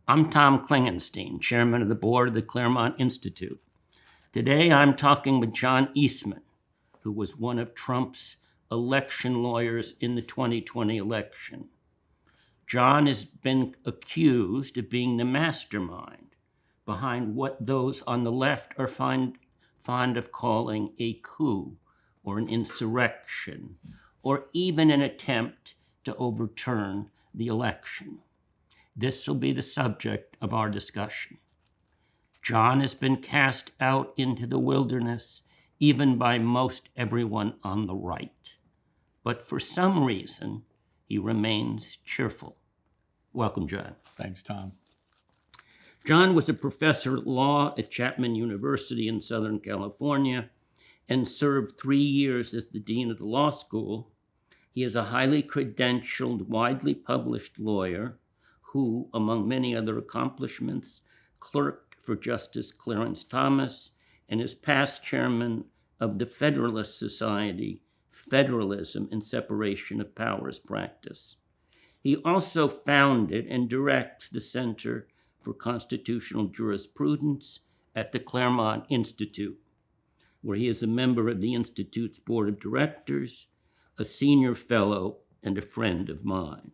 I'm Tom Klingenstein, chairman of the board of the Claremont Institute. Today I'm talking with John Eastman, who was one of Trump's election lawyers in the 2020 election. John has been accused of being the mastermind behind what those on the left are fond of calling a coup or an insurrection, or even an attempt to overturn the election. This will be the subject of our discussion. John has been cast out into the wilderness, even by most everyone on the right. But for some reason, he remains cheerful. Welcome, John. Thanks, Tom. John was a professor of law at Chapman University in Southern California and served 3 years as the dean of the law school. He is a highly credentialed, widely published lawyer who, among many other accomplishments, clerked for Justice Clarence Thomas and is past chairman of the Federalist Society Federalism and Separation of Powers practice. He also founded and directs the Center for Constitutional Jurisprudence at the Claremont Institute, where he is a member of the Institute's board of directors, a senior fellow, and a friend of mine.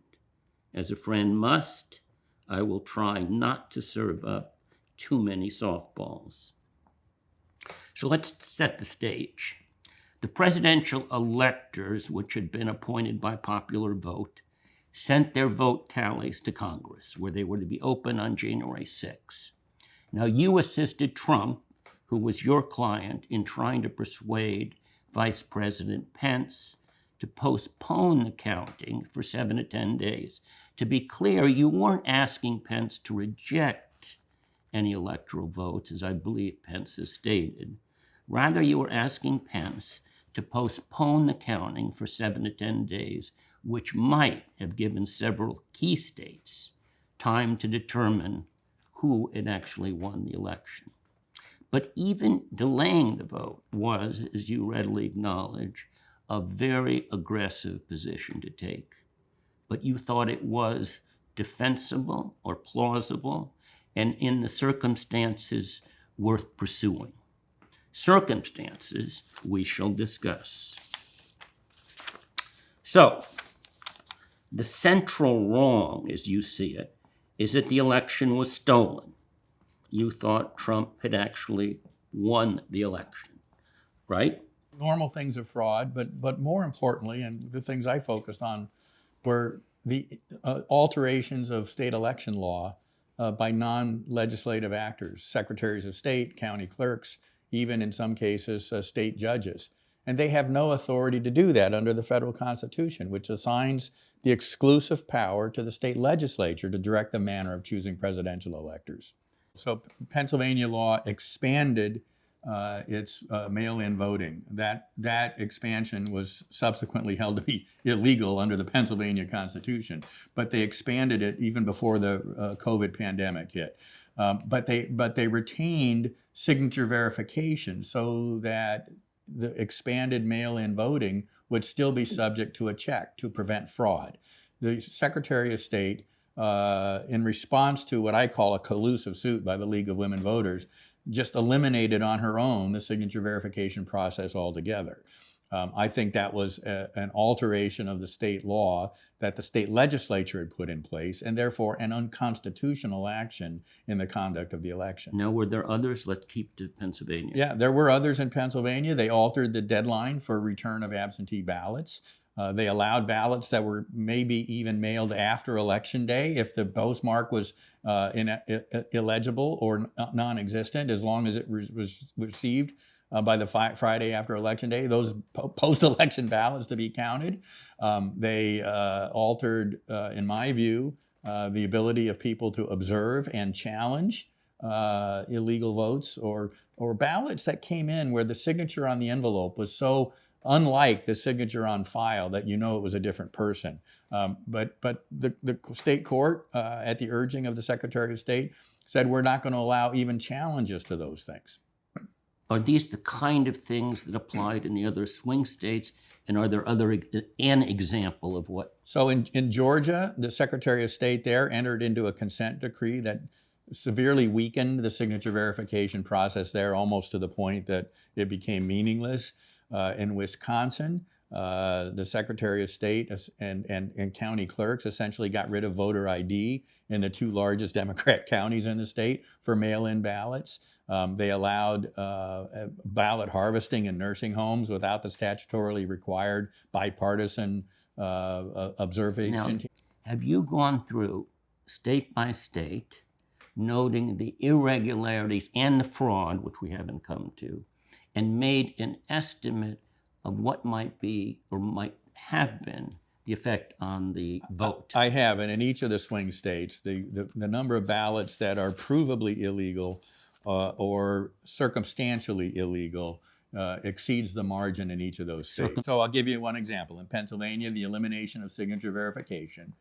As a friend must, I will try not to serve up too many softballs. So let's set the stage. The presidential electors, which had been appointed by popular vote, sent their vote tallies to Congress, where they were to be open on January 6. Now, you assisted Trump, who was your client, in trying to persuade Vice President Pence to postpone the counting for 7 to 10 days. To be clear, you weren't asking Pence to reject any electoral votes, as I believe Pence has stated. Rather, you were asking Pence to postpone the counting for 7 to 10 days, which might have given several key states time to determine who had actually won the election. But even delaying the vote was, as you readily acknowledge, a very aggressive position to take. But you thought it was defensible or plausible, and in the circumstances worth pursuing. Circumstances we shall discuss. So, the central wrong, as you see it, is that the election was stolen. You thought Trump had actually won the election, right? Normal things of fraud, but more importantly, and the things I focused on, were the alterations of state election law by non-legislative actors, secretaries of state, county clerks, even in some cases, state judges. And they have no authority to do that under the federal Constitution, which assigns the exclusive power to the state legislature to direct the manner of choosing presidential electors. So Pennsylvania law expanded its mail-in voting. That expansion was subsequently held to be illegal under the Pennsylvania Constitution, but they expanded it even before the COVID pandemic hit. But they retained signature verification so that the expanded mail-in voting would still be subject to a check to prevent fraud. The Secretary of State, in response to what I call a collusive suit by the League of Women Voters, just eliminated on her own the signature verification process altogether. I think that was an alteration of the state law that the state legislature had put in place, and therefore an unconstitutional action in the conduct of the election. Now, were there others? Let's keep to Pennsylvania. Yeah, there were others in Pennsylvania. They altered the deadline for return of absentee ballots. They allowed ballots that were maybe even mailed after Election Day if the postmark was illegible or non-existent, as long as it was received by the Friday after Election Day, those post-election ballots to be counted. They altered, in my view, the ability of people to observe and challenge illegal votes or ballots that came in where the signature on the envelope was so unlike the signature on file that you know it was a different person. But the state court, at the urging of the Secretary of State, said we're not going to allow even challenges to those things. are these the kind of things that applied in the other swing states? And are there an example of what? So in Georgia, the Secretary of State there entered into a consent decree that severely weakened the signature verification process there, almost to the point that it became meaningless. In Wisconsin, the Secretary of State and county clerks essentially got rid of voter ID in the two largest Democrat counties in the state for mail-in ballots. They allowed ballot harvesting in nursing homes without the statutorily required bipartisan observation. Now, have you gone through state by state, noting the irregularities and the fraud, which we haven't come to, and made an estimate of what might be or might have been the effect on the vote? I have, and in each of the swing states, the number of ballots that are provably illegal or circumstantially illegal exceeds the margin in each of those states. So I'll give you one example. In Pennsylvania, the elimination of signature verification.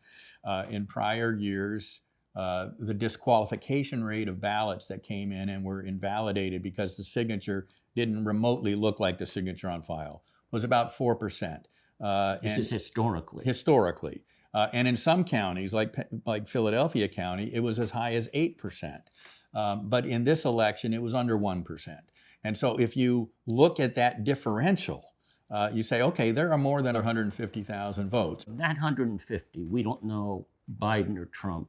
In prior years, the disqualification rate of ballots that came in and were invalidated because the signature didn't remotely look like the signature on file was about 4%. This is historically. Historically. And in some counties, like Philadelphia County, it was as high as 8%. But in this election, it was under 1%. And so if you look at that differential, you say, okay, there are more than 150,000 votes. That 150, we don't know Biden or Trump.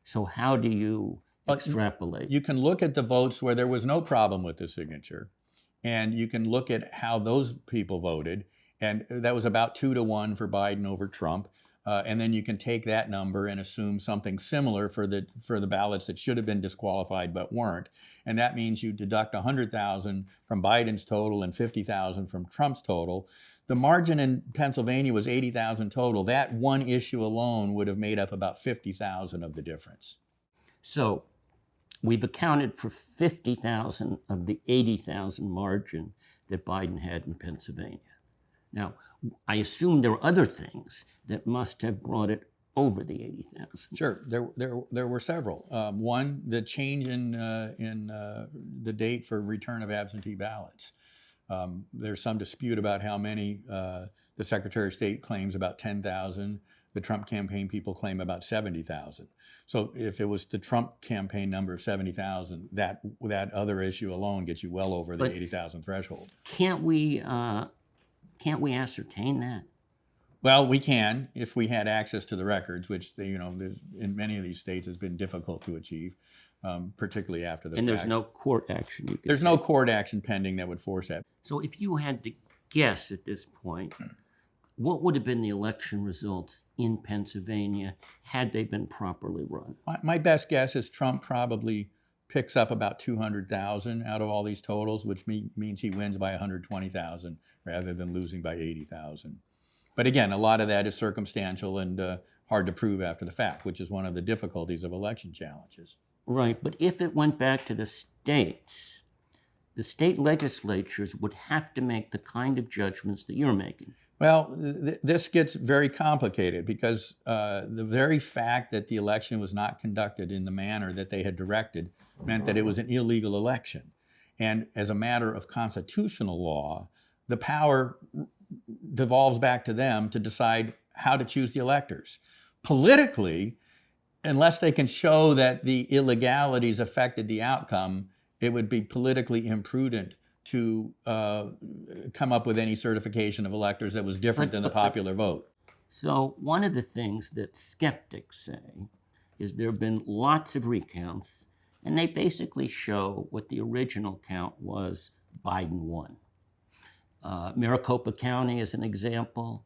So how do you extrapolate? You can look at the votes where there was no problem with the signature, and you can look at how those people voted, and that was about 2-1 for Biden over Trump. And then you can take that number and assume something similar for the ballots that should have been disqualified but weren't. And that means you deduct 100,000 from Biden's total and 50,000 from Trump's total. The margin in Pennsylvania was 80,000 total. That one issue alone would have made up about 50,000 of the difference. So we've accounted for 50,000 of the 80,000 margin that Biden had in Pennsylvania. Now, I assume there were other things that must have brought it over the 80,000. Sure, there were several. One, the change in the date for return of absentee ballots. There's some dispute about how many. The Secretary of State claims about 10,000. The Trump campaign people claim about 70,000. So if it was the Trump campaign number of 70,000, that other issue alone gets you well over the 80,000 threshold. Can't we ascertain that? Well, we can if we had access to the records, which in many of these states has been difficult to achieve, particularly after the fact. And there's no court action you could There's no court action pending that would force that. So if you had to guess at this point, what would have been the election results in Pennsylvania had they been properly run? My best guess is Trump probably picks up about 200,000 out of all these totals, which means he wins by 120,000 rather than losing by 80,000. But again, a lot of that is circumstantial and hard to prove after the fact, which is one of the difficulties of election challenges. Right, but if it went back to the states, the state legislatures would have to make the kind of judgments that you're making. Well, this gets very complicated because the very fact that the election was not conducted in the manner that they had directed meant that it was an illegal election. And as a matter of constitutional law, the power devolves back to them to decide how to choose the electors. Politically, unless they can show that the illegalities affected the outcome, it would be politically imprudent to come up with any certification of electors that was different than the popular vote. So one of the things that skeptics say is there have been lots of recounts, and they basically show what the original count was. Biden won. Maricopa County is an example.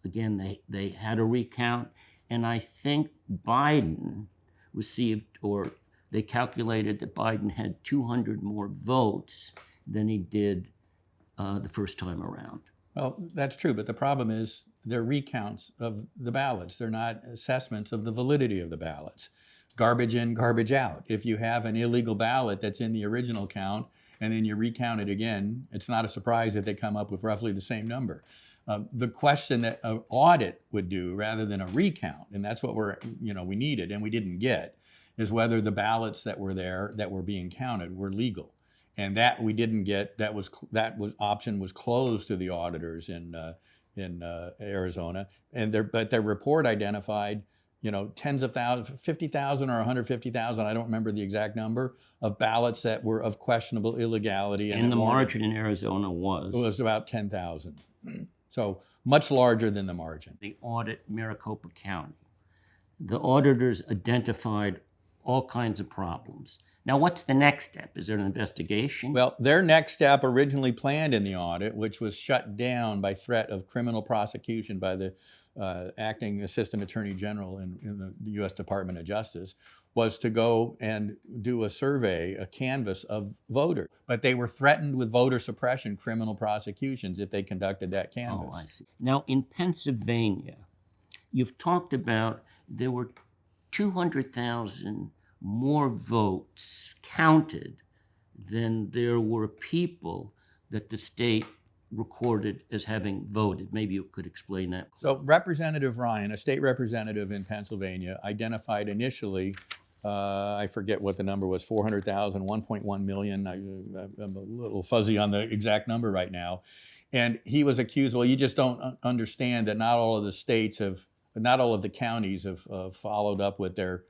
Again, they had a recount, and I think Biden received, or they calculated that Biden had 200 more votes than he did the first time around. Well, that's true, but the problem is they're recounts of the ballots. They're not assessments of the validity of the ballots. Garbage in, garbage out. If you have an illegal ballot that's in the original count and then you recount it again, it's not a surprise that they come up with roughly the same number. The question that an audit would do rather than a recount, and that's what we needed and we didn't get, is whether the ballots that were there that were being counted were legal. And that we didn't get. That was option was closed to the auditors in Arizona, and their report identified, tens of thousands, 50,000 or 150,000, I don't remember the exact number, of ballots that were of questionable illegality. And the margin in Arizona was about 10,000. So much larger than the margin. The audit Maricopa County. The auditors identified all kinds of problems. Now, what's the next step? Is there an investigation? Well, their next step originally planned in the audit, which was shut down by threat of criminal prosecution by the acting assistant attorney general in the U.S. Department of Justice, was to go and do a survey, a canvass of voters. But they were threatened with voter suppression criminal prosecutions if they conducted that canvass. Oh, I see. Now, in Pennsylvania, you've talked about there were 200,000 more votes counted than there were people that the state recorded as having voted. Maybe you could explain that. So Representative Ryan, a state representative in Pennsylvania, identified initially, I forget what the number was, 400,000, 1.1 million. I'm a little fuzzy on the exact number right now. And he was accused, well, you just don't understand that not all of the counties have followed up with their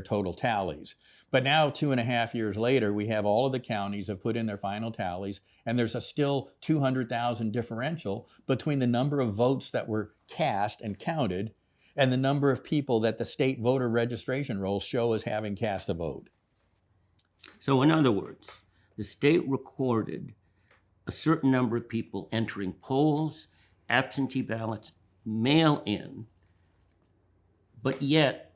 total tallies. But now, 2.5 years later, we have all of the counties have put in their final tallies, and there's a still 200,000 differential between the number of votes that were cast and counted and the number of people that the state voter registration rolls show as having cast a vote. So in other words, the state recorded a certain number of people entering polls, absentee ballots, mail-in, but yet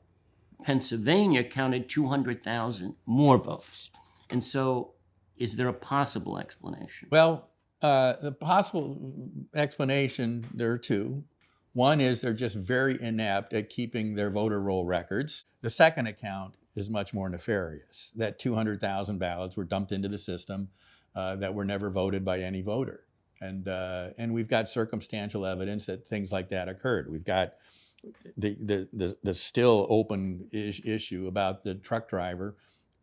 Pennsylvania counted 200,000 more votes. And so is there a possible explanation? Well, the possible explanation, there are two. One is they're just very inept at keeping their voter roll records. The second account is much more nefarious, that 200,000 ballots were dumped into the system that were never voted by any voter. And we've got circumstantial evidence that things like that occurred. We've got the still open issue about the truck driver,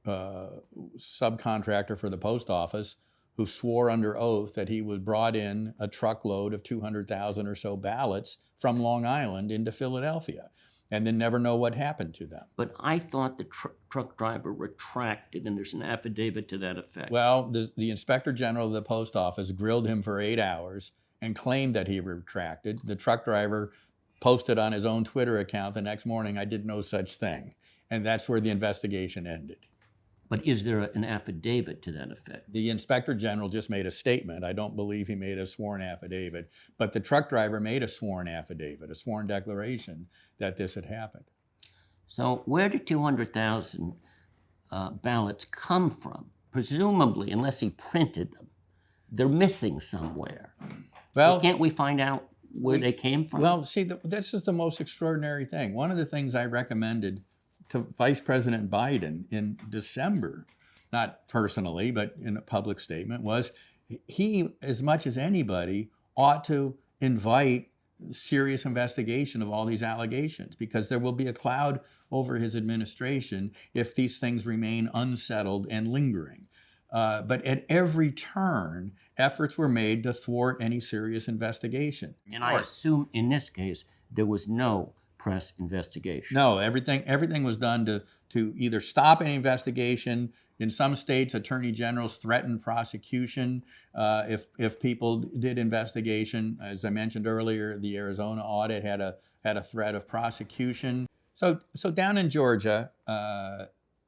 subcontractor for the post office, who swore under oath that he was brought in a truckload of 200,000 or so ballots from Long Island into Philadelphia, and then never know what happened to them. But I thought the truck driver retracted, and there's an affidavit to that effect. Well, the Inspector General of the Post Office grilled him for 8 hours and claimed that he retracted. The truck driver posted on his own Twitter account the next morning, "I did no such thing." And that's where the investigation ended. But is there an affidavit to that effect? The Inspector General just made a statement. I don't believe he made a sworn affidavit, but the truck driver made a sworn affidavit, a sworn declaration that this had happened. So where did 200,000 ballots come from? Presumably, unless he printed them, they're missing somewhere. Well, so can't we find out where they came from? Well, see, this is the most extraordinary thing. One of the things I recommended to Vice President Biden in December, not personally, but in a public statement, was he, as much as anybody, ought to invite serious investigation of all these allegations, because there will be a cloud over his administration if these things remain unsettled and lingering. But at every turn, efforts were made to thwart any serious investigation. And I assume in this case, there was no press investigation. No, everything was done to either stop any investigation. In some states, attorney generals threatened prosecution if people did investigation. As I mentioned earlier, the Arizona audit had a threat of prosecution. So down in Georgia,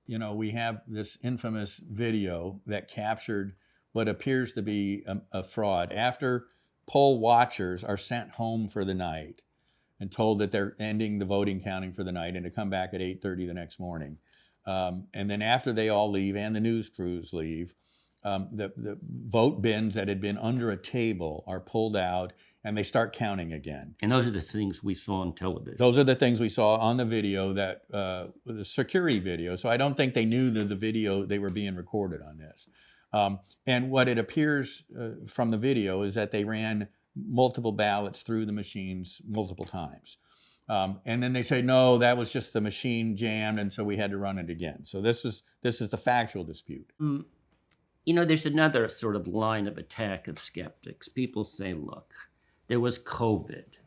we have this infamous video that captured what appears to be a fraud. After poll watchers are sent home for the night and told that they're ending the voting counting for the night and to come back at 8:30 the next morning. And then after they all leave and the news crews leave, the vote bins that had been under a table are pulled out and they start counting again. And those are the things we saw on television. Those are the things we saw on the video, the security video. So I don't think they knew that the video, they were being recorded on this. And what it appears from the video is that they ran multiple ballots through the machines multiple times. And then they say, no, that was just the machine jammed, and so we had to run it again. So this is the factual dispute. There's another sort of line of attack of skeptics. People say, look, there was COVID.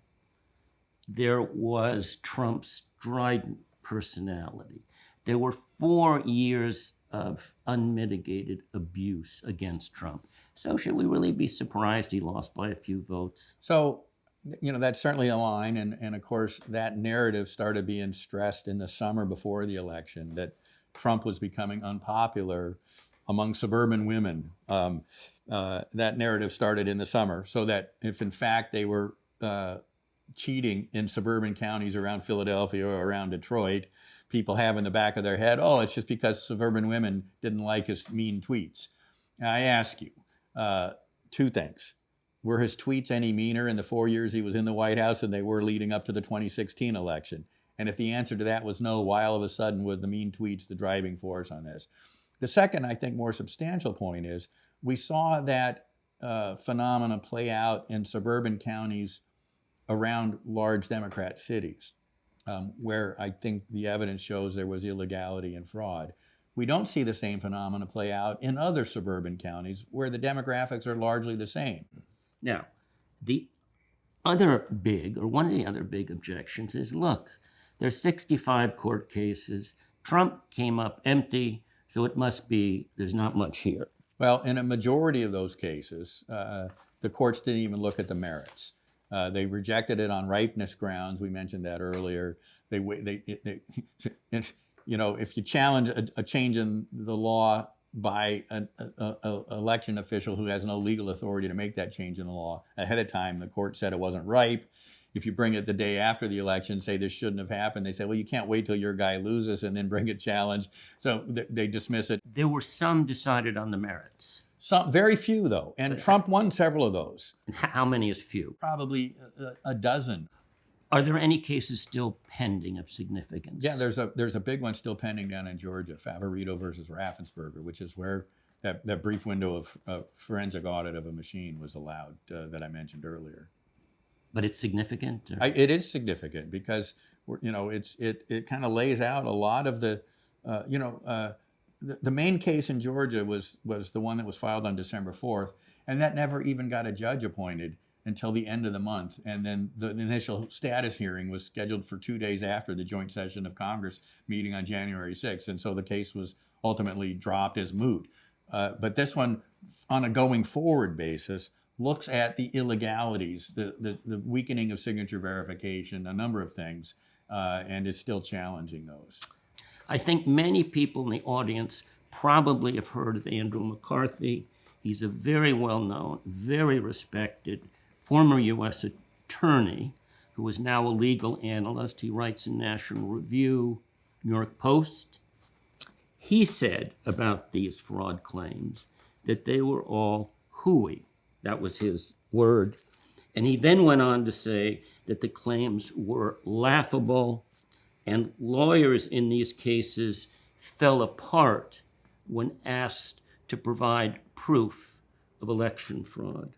There was Trump's strident personality. There were 4 years of unmitigated abuse against Trump. So should we really be surprised he lost by a few votes? So, that's certainly a line. And of course, that narrative started being stressed in the summer before the election, that Trump was becoming unpopular among suburban women. That narrative started in the summer, so that if in fact they were cheating in suburban counties around Philadelphia or around Detroit, people have in the back of their head, oh, it's just because suburban women didn't like his mean tweets. Now, I ask you two things. Were his tweets any meaner in the 4 years he was in the White House than they were leading up to the 2016 election? And if the answer to that was no, why all of a sudden were the mean tweets the driving force on this? The second, I think, more substantial point is we saw that phenomena play out in suburban counties around large Democrat cities, where I think the evidence shows there was illegality and fraud. We don't see the same phenomena play out in other suburban counties where the demographics are largely the same. Now, one of the other big objections is, look, there's 65 court cases. Trump came up empty, so it must be there's not much here. Well, in a majority of those cases, the courts didn't even look at the merits. They rejected it on ripeness grounds. We mentioned that earlier. If you challenge a change in the law by an election official who has no legal authority to make that change in the law ahead of time, the court said it wasn't ripe. If you bring it the day after the election, say this shouldn't have happened, they say, well, you can't wait till your guy loses and then bring a challenge. So they dismiss it. There were some decided on the merits. Some, very few, though. And Trump won several of those. How many is few? Probably a dozen. Are there any cases still pending of significance? Yeah, there's a big one still pending down in Georgia, Favorito versus Raffensperger, which is where that brief window of forensic audit of a machine was allowed that I mentioned earlier. But it's significant? It is significant because it kind of lays out a lot of the main case in Georgia was the one that was filed on December 4th, and that never even got a judge appointed until the end of the month. And then the initial status hearing was scheduled for 2 days after the joint session of Congress meeting on January 6th. And so the case was ultimately dropped as moot. But this one, on a going forward basis, looks at the illegalities, the weakening of signature verification, a number of things, and is still challenging those. I think many people in the audience probably have heard of Andrew McCarthy. He's a very well-known, very respected former U.S. attorney who is now a legal analyst. He writes in National Review, New York Post. He said about these fraud claims that they were all hooey. That was his word. And he then went on to say that the claims were laughable, and lawyers in these cases fell apart when asked to provide proof of election fraud.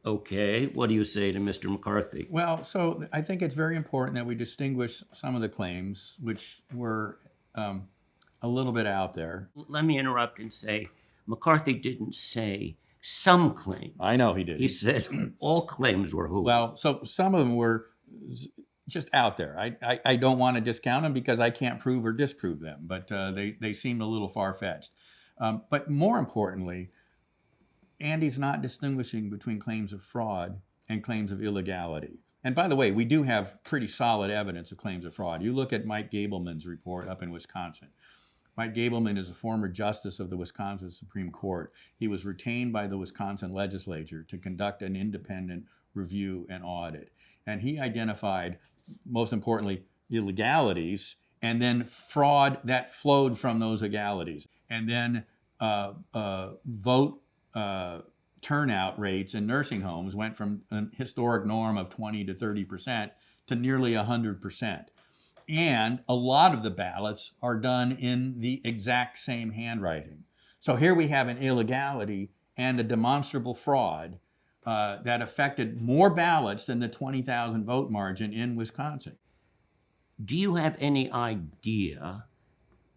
Okay, what do you say to Mr. McCarthy? Well, so I think it's very important that we distinguish some of the claims which were a little bit out there. Let me interrupt and say, McCarthy didn't say some claims. I know he did. He said all claims were hooey. Well, so some of them were just out there. I don't want to discount them because I can't prove or disprove them, but they seemed a little far-fetched. But more importantly, Andy's not distinguishing between claims of fraud and claims of illegality. And by the way, we do have pretty solid evidence of claims of fraud. You look at Mike Gableman's report up in Wisconsin. Mike Gableman is a former justice of the Wisconsin Supreme Court. He was retained by the Wisconsin legislature to conduct an independent review and audit. And he identified, most importantly, illegalities and then fraud that flowed from those legalities. And then vote turnout rates in nursing homes went from a historic norm of 20 to 30% to nearly 100%. And a lot of the ballots are done in the exact same handwriting. So here we have an illegality and a demonstrable fraud that affected more ballots than the 20,000 vote margin in Wisconsin. Do you have any idea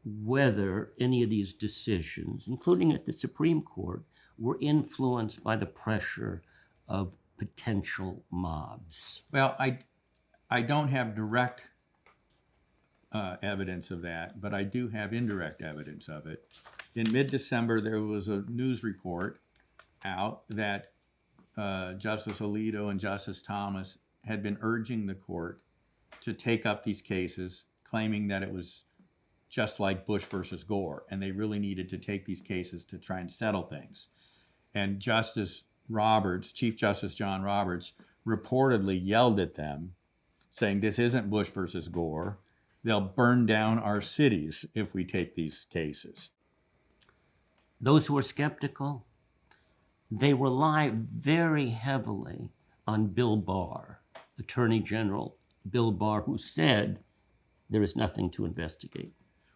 whether any of these decisions, including at the Supreme Court, were influenced by the pressure of potential mobs? Well, I don't have direct evidence of that, but I do have indirect evidence of it. In mid-December, there was a news report out that Justice Alito and Justice Thomas had been urging the court to take up these cases, claiming that it was just like Bush versus Gore, and they really needed to take these cases to try and settle things. And Justice Roberts, Chief Justice John Roberts, reportedly yelled at them, saying, "This isn't Bush versus Gore. They'll burn down our cities if we take these cases." Those who are skeptical, they rely very heavily on Bill Barr, Attorney General Bill Barr, who said there is nothing to investigate.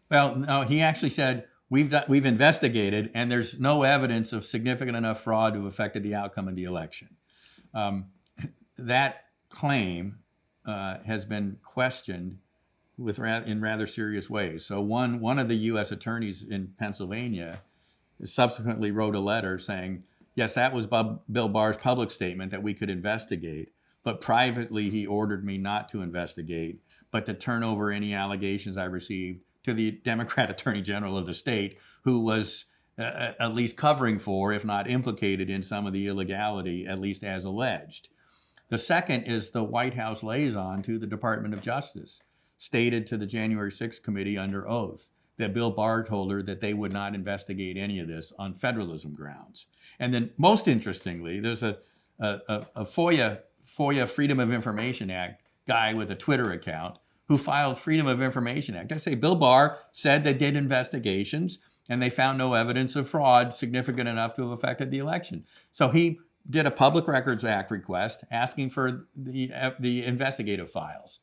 Well, no, he actually said, we've investigated, and there's no evidence of significant enough fraud to have affected the outcome of the election. That claim has been questioned in rather serious ways. So one of the U.S. attorneys in Pennsylvania subsequently wrote a letter saying, yes, that was Bill Barr's public statement that we could investigate, but privately he ordered me not to investigate, but to turn over any allegations I received to the Democrat Attorney General of the state, who was at least covering for, if not implicated in some of the illegality, at least as alleged. The second is the White House liaison to the Department of Justice stated to the January 6th committee under oath that Bill Barr told her that they would not investigate any of this on federalism grounds. And then most interestingly, there's a FOIA Freedom of Information Act guy with a Twitter account who filed Freedom of Information Act. I say Bill Barr said they did investigations and they found no evidence of fraud significant enough to have affected the election. So he did a Public Records Act request asking for the investigative files.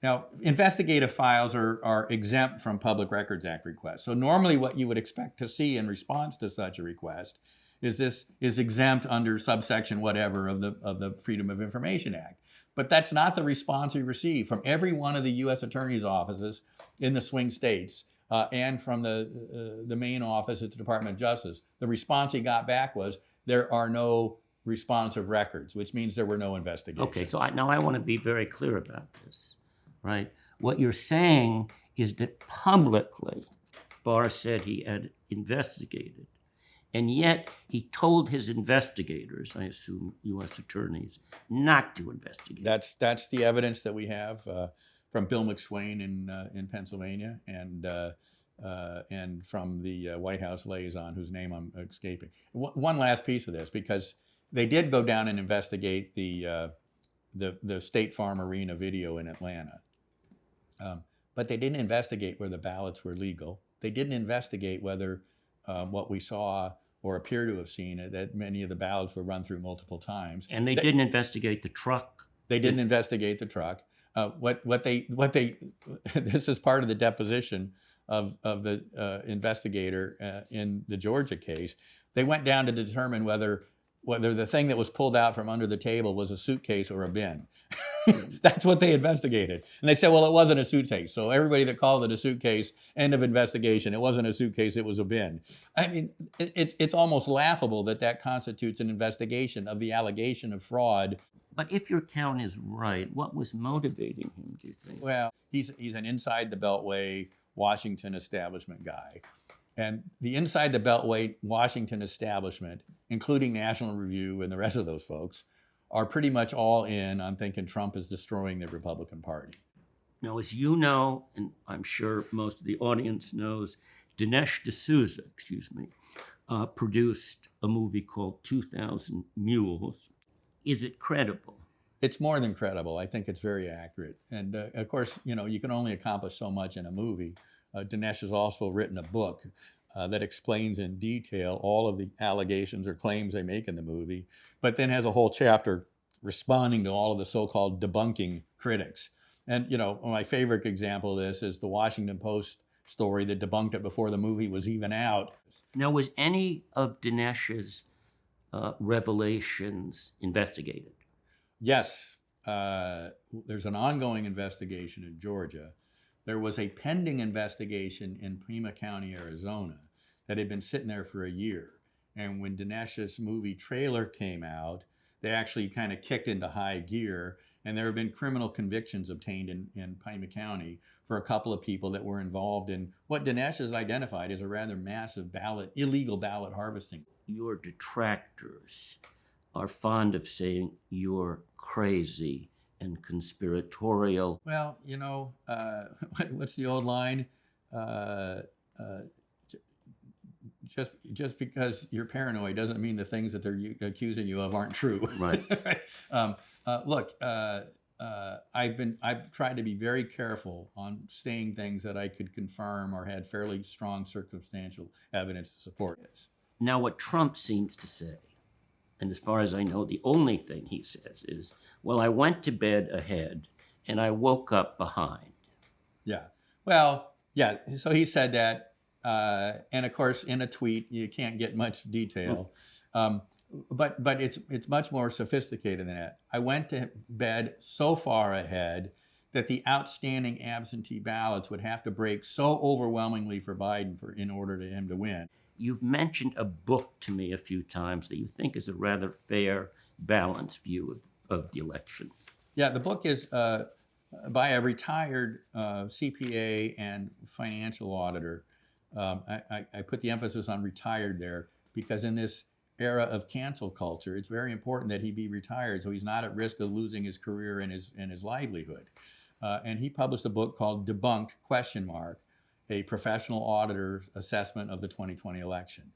Now, investigative files are exempt from Public Records Act requests. So normally what you would expect to see in response to such a request is this is exempt under subsection whatever of the Freedom of Information Act. But that's not the response we received from every one of the U.S. attorney's offices in the swing states and from the main office at the Department of Justice. The response he got back was, there are no responsive records, which means there were no investigations. Okay, so now I want to be very clear about this, right? What you're saying is that publicly Barr said he had investigated, and yet he told his investigators, I assume U.S. attorneys, not to investigate. That's the evidence that we have from Bill McSwain in Pennsylvania and from the White House liaison, whose name I'm escaping. One last piece of this, because they did go down and investigate the State Farm Arena video in Atlanta, but they didn't investigate where the ballots were legal. They didn't investigate whether what we saw or appear to have seen, that many of the ballots were run through multiple times. And they didn't investigate the truck. They didn't investigate the truck. What they this is part of the deposition of the investigator in the Georgia case. They went down to determine whether the thing that was pulled out from under the table was a suitcase or a bin. That's what they investigated. And they said, well, it wasn't a suitcase. So everybody that called it a suitcase, end of investigation. It wasn't a suitcase, it was a bin. I mean, it's almost laughable that constitutes an investigation of the allegation of fraud. But if your count is right, what was motivating him, do you think? Well, he's an inside the Beltway Washington establishment guy. And the inside the Beltway Washington establishment, including National Review and the rest of those folks, are pretty much all in on thinking Trump is destroying the Republican Party. Now, as you know, and I'm sure most of the audience knows, Dinesh D'Souza, produced a movie called 2000 Mules. Is it credible? It's more than credible. I think it's very accurate. And of course, you can only accomplish so much in a movie. Dinesh has also written a book that explains in detail all of the allegations or claims they make in the movie, but then has a whole chapter responding to all of the so-called debunking critics. And, my favorite example of this is the Washington Post story that debunked it before the movie was even out. Now, was any of Dinesh's revelations investigated? Yes. There's an ongoing investigation in Georgia. there was a pending investigation in Pima County, Arizona, that had been sitting there for a year. And when Dinesh's movie trailer came out, they actually kind of kicked into high gear. And there have been criminal convictions obtained in Pima County for a couple of people that were involved in what Dinesh has identified as a rather massive illegal ballot harvesting. Your detractors are fond of saying you're crazy and conspiratorial. Well, what's the old line? Just because you're paranoid doesn't mean the things that they're accusing you of aren't true. Right. Look, I've tried to be very careful on saying things that I could confirm or had fairly strong circumstantial evidence to support this. Now, what Trump seems to say, and as far as I know, the only thing he says is, well, I went to bed ahead and I woke up behind. Yeah. Well, yeah. So he said that. And of course, in a tweet, you can't get much detail. But it's much more sophisticated than that. I went to bed so far ahead that the outstanding absentee ballots would have to break so overwhelmingly for Biden in order for him to win. You've mentioned a book to me a few times that you think is a rather fair, balanced view of the election. Yeah, the book is by a retired CPA and financial auditor. I put the emphasis on retired there because in this era of cancel culture, it's very important that he be retired so he's not at risk of losing his career and his livelihood. And he published a book called Debunked, a professional auditor's assessment of the 2020 election.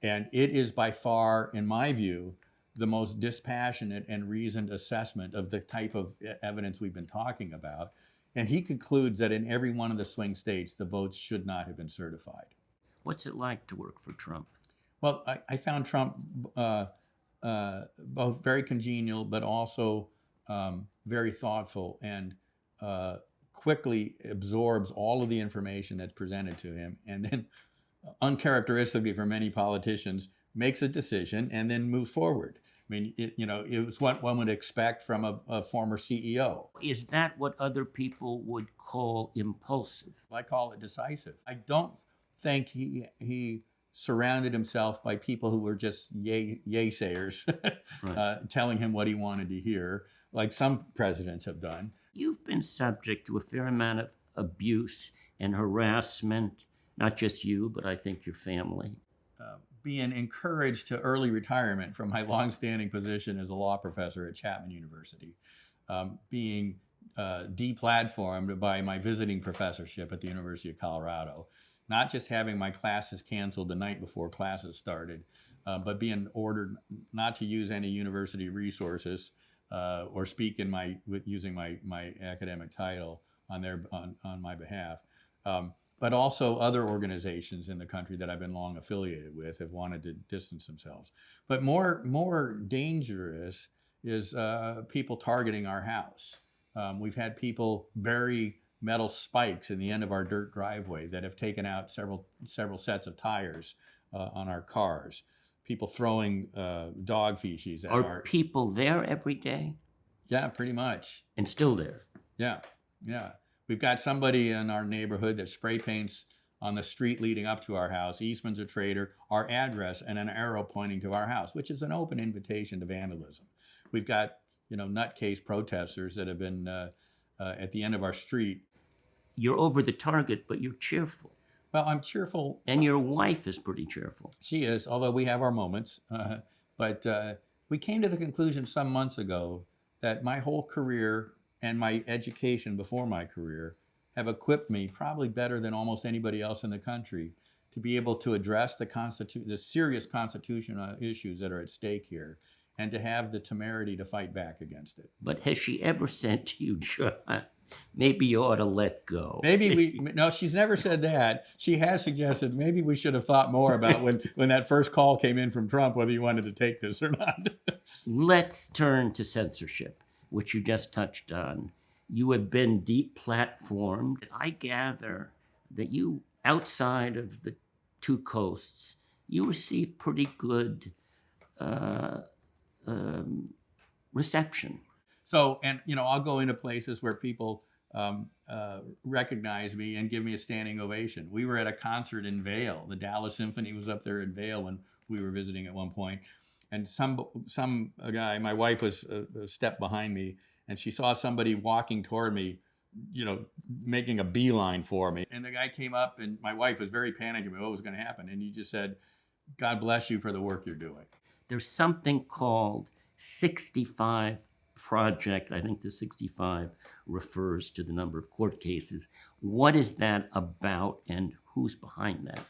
And it is by far, in my view, the most dispassionate and reasoned assessment of the type of evidence we've been talking about. And he concludes that in every one of the swing states, the votes should not have been certified. What's it like to work for Trump? Well, I found Trump both very congenial, but also very thoughtful and quickly absorbs all of the information that's presented to him. And then, uncharacteristically for many politicians, makes a decision and then moves forward. I mean, it was what one would expect from a former CEO. Is that what other people would call impulsive? I call it decisive. I don't think he surrounded himself by people who were just yay-sayers, right. Telling him what he wanted to hear, like some presidents have done. You've been subject to a fair amount of abuse and harassment, not just you, but I think your family. Being encouraged to early retirement from my longstanding position as a law professor at Chapman University, being deplatformed by my visiting professorship at the University of Colorado, not just having my classes canceled the night before classes started, but being ordered not to use any university resources or speak using my academic title on my behalf. But also other organizations in the country that I've been long affiliated with have wanted to distance themselves. But more dangerous is people targeting our house. We've had people bury metal spikes in the end of our dirt driveway that have taken out several sets of tires on our cars. People throwing dog feces at Are people there every day? Yeah, pretty much. And still there? Yeah. We've got somebody in our neighborhood that spray paints on the street leading up to our house, Eastman's a trader, our address, and an arrow pointing to our house, which is an open invitation to vandalism. We've got, nutcase protesters that have been at the end of our street. You're over the target, but you're cheerful. Well, I'm cheerful. And your wife is pretty cheerful. She is, although we have our moments. But we came to the conclusion some months ago that my whole career and my education before my career have equipped me probably better than almost anybody else in the country to be able to address the serious constitutional issues that are at stake here and to have the temerity to fight back against it. But has she ever said to you, John, maybe you ought to let go? No, she's never said that. She has suggested maybe we should have thought more about when that first call came in from Trump, whether you wanted to take this or not. Let's turn to censorship, which you just touched on. You have been deplatformed. I gather that you, outside of the two coasts, you receive pretty good reception. So, and I'll go into places where people recognize me and give me a standing ovation. We were at a concert in Vail. The Dallas Symphony was up there in Vail when we were visiting at one point. And some guy, my wife was a step behind me, and she saw somebody walking toward me, making a beeline for me. And the guy came up, and my wife was very panicked about what was going to happen. And he just said, "God bless you for the work you're doing." There's something called 65 Project. I think the 65 refers to the number of court cases. What is that about, and who's behind that?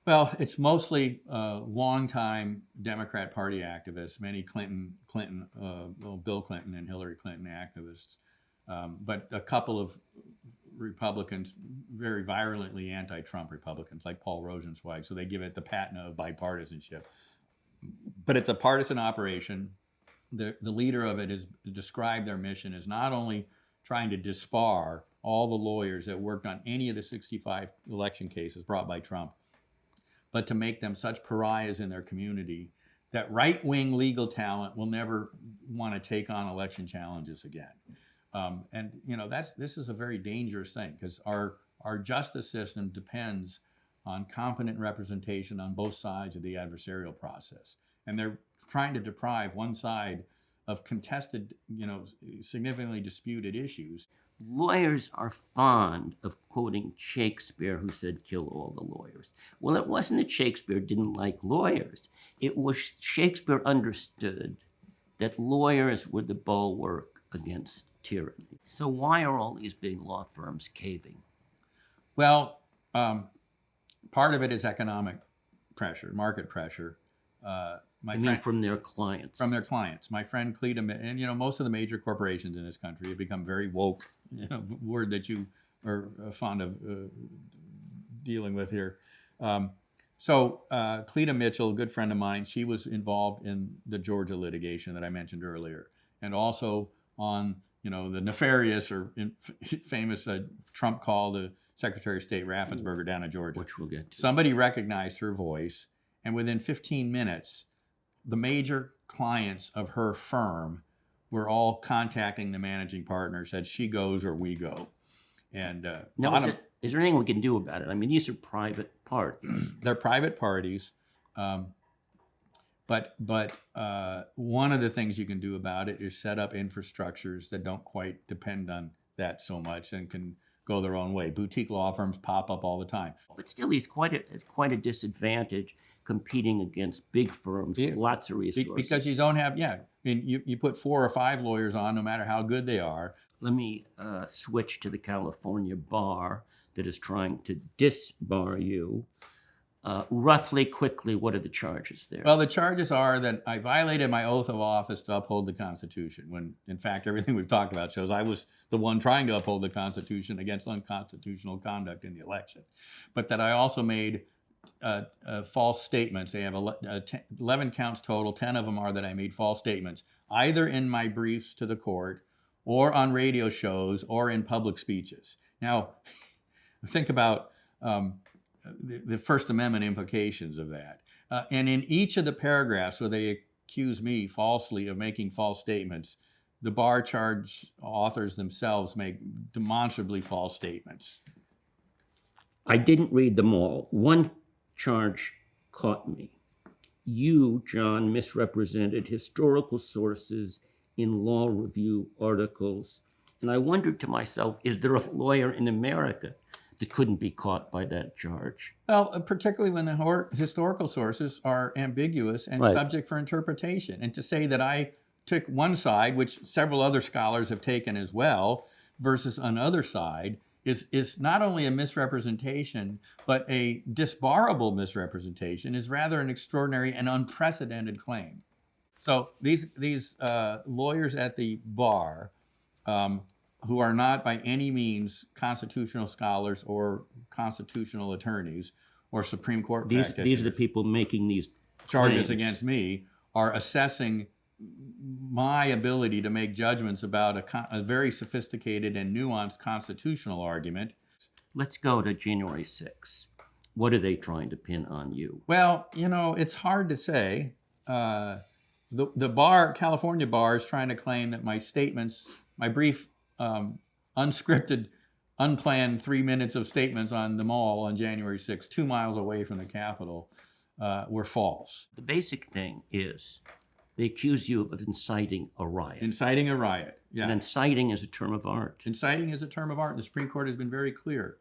Well, it's mostly longtime Democrat Party activists, many Bill Clinton and Hillary Clinton activists, but a couple of Republicans, very virulently anti-Trump Republicans, like Paul Rosenzweig. So they give it the patina of bipartisanship. But it's a partisan operation. The leader of it has described their mission as not only trying to disbar all the lawyers that worked on any of the 65 election cases brought by Trump, but to make them such pariahs in their community that right-wing legal talent will never want to take on election challenges again. This is a very dangerous thing, because our justice system depends on competent representation on both sides of the adversarial process. And they're trying to deprive one side of contested, significantly disputed issues. Lawyers are fond of quoting Shakespeare, who said, "Kill all the lawyers." Well, it wasn't that Shakespeare didn't like lawyers. It was Shakespeare understood that lawyers were the bulwark against tyranny. So why are all these big law firms caving? Well, part of it is economic pressure, market pressure. From their clients? From their clients. My friend Cleta, and most of the major corporations in this country have become very woke, word that you are fond of dealing with here. So Cleta Mitchell, a good friend of mine, she was involved in the Georgia litigation that I mentioned earlier, and also on the nefarious or famous Trump call to Secretary of State Raffensperger down in Georgia. Which we'll get to. Somebody recognized her voice, and within 15 minutes, the major clients of her firm were all contacting the managing partner, said, "She goes or we go." And now, is there anything we can do about it? I mean, these are private parties. They're private parties, but one of the things you can do about it is set up infrastructures that don't quite depend on that so much and can go their own way. Boutique law firms pop up all the time. But still, he's quite a disadvantage competing against big firms with lots of resources. Because you don't have, you put 4 or 5 lawyers on, no matter how good they are. Let me switch to the California bar that is trying to disbar you. Roughly, quickly, what are the charges there? Well, the charges are that I violated my oath of office to uphold the Constitution, when, in fact, everything we've talked about shows I was the one trying to uphold the Constitution against unconstitutional conduct in the election. But that I also made false statements. They have 11 counts total. 10 of them are that I made false statements, either in my briefs to the court or on radio shows or in public speeches. Now, think about the First Amendment implications of that. And in each of the paragraphs where they accuse me falsely of making false statements, the bar charge authors themselves make demonstrably false statements. I didn't read them all. One charge caught me. You, John, misrepresented historical sources in law review articles. And I wondered to myself, is there a lawyer in America that couldn't be caught by that charge? Well, particularly when the historical sources are ambiguous and subject for interpretation. And to say that I took one side, which several other scholars have taken as well, versus another side, is not only a misrepresentation, but a disbarable misrepresentation, is rather an extraordinary and unprecedented claim. So these lawyers at the bar, who are not by any means constitutional scholars or constitutional attorneys or Supreme Court practitioners. These are the people making these charges claims against me, are assessing my ability to make judgments about a very sophisticated and nuanced constitutional argument. Let's go to January 6th. What are they trying to pin on you? Well, it's hard to say. The bar, California bar, is trying to claim that my statements, my brief unscripted, unplanned 3 minutes of statements on the mall on January 6th, 2 miles away from the Capitol, were false. The basic thing is they accuse you of inciting a riot. Inciting a riot, yeah. And inciting is a term of art. Inciting is a term of art. The Supreme Court has been very clear.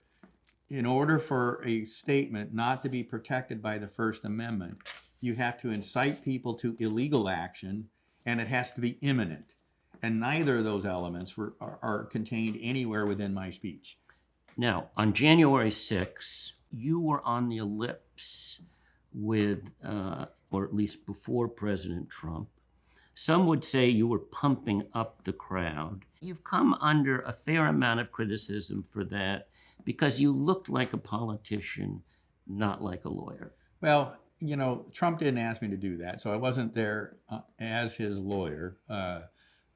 In order for a statement not to be protected by the First Amendment, you have to incite people to illegal action, and it has to be imminent. And neither of those elements are contained anywhere within my speech. Now, on January 6th, you were on the ellipse with, or at least before President Trump. Some would say you were pumping up the crowd. You've come under a fair amount of criticism for that because you looked like a politician, not like a lawyer. Well, Trump didn't ask me to do that, so I wasn't there as his lawyer.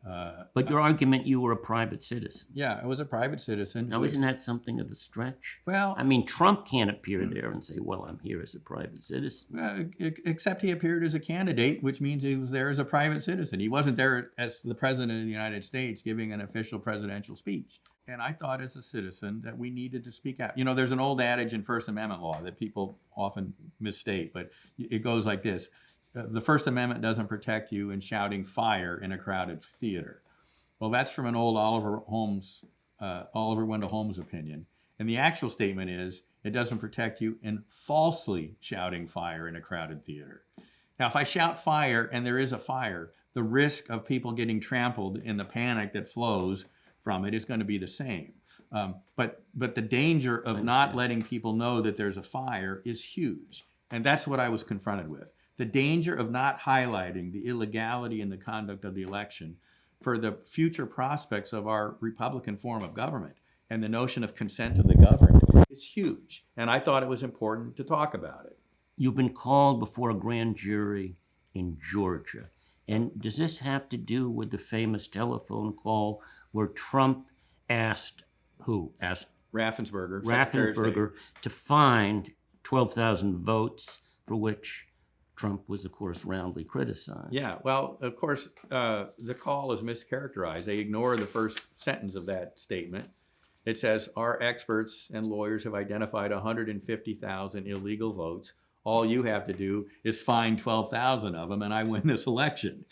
But your argument, you were a private citizen. Yeah, I was a private citizen. Now, isn't that something of a stretch? Well, I mean, Trump can't appear there and say, well, I'm here as a private citizen. Except he appeared as a candidate, which means he was there as a private citizen. He wasn't there as the president of the United States giving an official presidential speech. And I thought as a citizen that we needed to speak out. There's an old adage in First Amendment law that people often misstate, but it goes like this. The First Amendment doesn't protect you in shouting fire in a crowded theater. Well, that's from an old Oliver Wendell Holmes opinion. And the actual statement is, it doesn't protect you in falsely shouting fire in a crowded theater. Now, if I shout fire and there is a fire, the risk of people getting trampled in the panic that flows from it is going to be the same. But the danger of not letting people know that there's a fire is huge. And that's what I was confronted with. The danger of not highlighting the illegality in the conduct of the election for the future prospects of our Republican form of government and the notion of consent to the governed is huge. And I thought it was important to talk about it. You've been called before a grand jury in Georgia. And does this have to do with the famous telephone call where Trump asked who? Asked Raffensperger to find 12,000 votes, for which Trump was, of course, roundly criticized. Yeah, well, of course, the call is mischaracterized. They ignore the first sentence of that statement. It says, our experts and lawyers have identified 150,000 illegal votes. All you have to do is find 12,000 of them, and I win this election,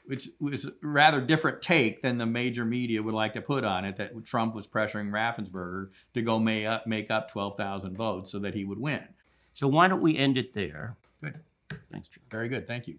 which was a rather different take than the major media would like to put on it, that Trump was pressuring Raffensperger to go make up 12,000 votes so that he would win. So why don't we end it there? Good. Thanks, John. Very good. Thank you.